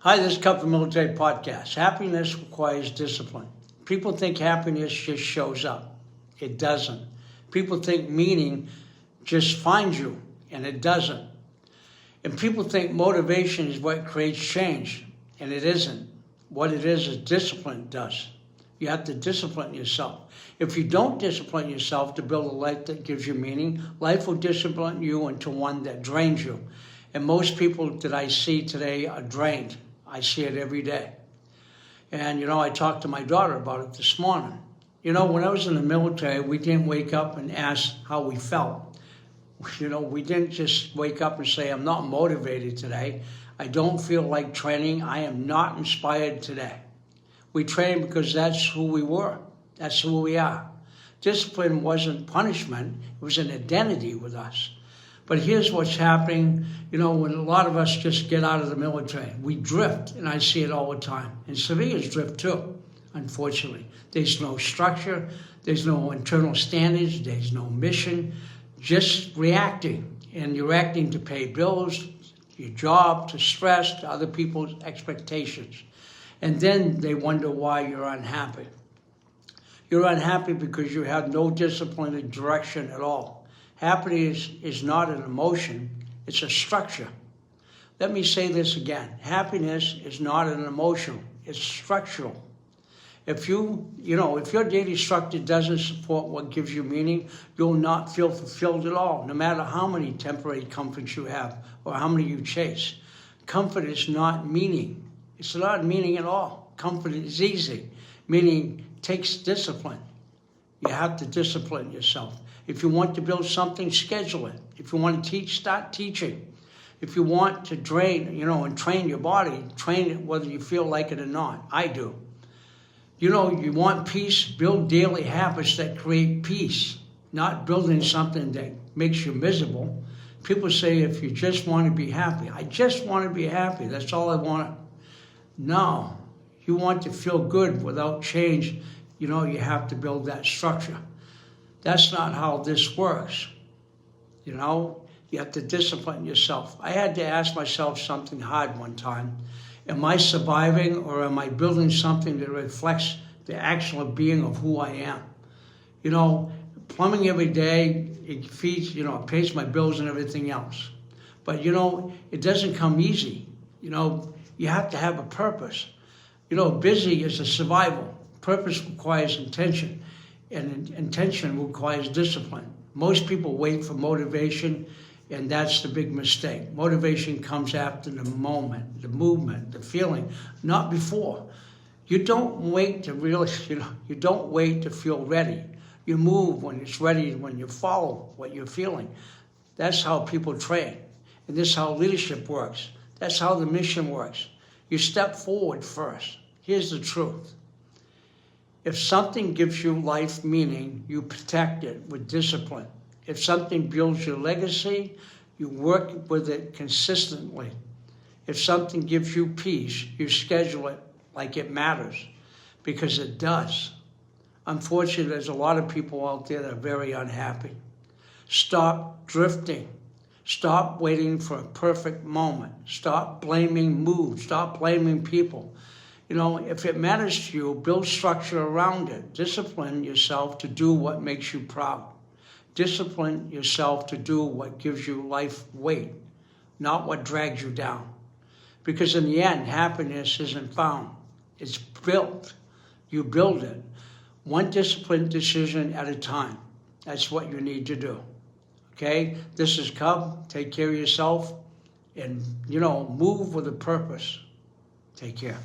Hi, this is Cub for Military Podcast. Happiness requires discipline. People think happiness just shows up. It doesn't. People think meaning just finds you, and it doesn't. And people think motivation is what creates change, and it isn't. What it is discipline does. You have to discipline yourself. If you don't discipline yourself to build a life that gives you meaning, life will discipline you into one that drains you. And most people that I see today are drained. I see it every day. And, I talked to my daughter about it this morning. When I was in the military, we didn't wake up and ask how we felt. We didn't just wake up and say, I'm not motivated today. I don't feel like training. I am not inspired today. We trained because that's who we were. That's who we are. Discipline wasn't punishment. It was an identity with us. But here's what's happening, when a lot of us just get out of the military. We drift, and I see it all the time. And civilians drift too, unfortunately. There's no structure. There's no internal standards. There's no mission. Just reacting. And you're reacting to pay bills, your job, to stress, to other people's expectations. And then they wonder why you're unhappy. You're unhappy because you have no discipline and direction at all. Happiness is not an emotion, it's a structure. Let me say this again. Happiness is not an emotion, it's structural. If your daily structure doesn't support what gives you meaning, you'll not feel fulfilled at all, no matter how many temporary comforts you have or how many you chase. Comfort is not meaning. It's not meaning at all. Comfort is easy. Meaning takes discipline. You have to discipline yourself. If you want to build something, schedule it. If you want to teach, start teaching. If you want to drain, and train your body, train it whether you feel like it or not. I do. You want peace, build daily habits that create peace, not building something that makes you miserable. People say, if you just want to be happy, I just want to be happy. That's all I want. No, you want to feel good without change. You have to build that structure. That's not how this works. You have to discipline yourself. I had to ask myself something hard one time. Am I surviving, or am I building something that reflects the actual being of who I am? Plumbing every day, it feeds, it pays my bills and everything else. But, it doesn't come easy. You have to have a purpose. Busy is a survival. Purpose requires intention. And intention requires discipline. Most people wait for motivation, and that's the big mistake. Motivation comes after the moment, the movement, the feeling, not before. You don't wait to you don't wait to feel ready. You move when it's ready, when you follow what you're feeling. That's how people train. And this is how leadership works. That's how the mission works. You step forward first. Here's the truth. If something gives you life meaning, you protect it with discipline. If something builds your legacy, you work with it consistently. If something gives you peace, you schedule it like it matters, because it does. Unfortunately, there's a lot of people out there that are very unhappy. Stop drifting. Stop waiting for a perfect moment. Stop blaming moods. Stop blaming people. If it matters to you, build structure around it. Discipline yourself to do what makes you proud. Discipline yourself to do what gives you life weight, not what drags you down. Because in the end, happiness isn't found. It's built. You build it. One disciplined decision at a time. That's what you need to do. Okay? This is Cub. Take care of yourself and, move with a purpose. Take care.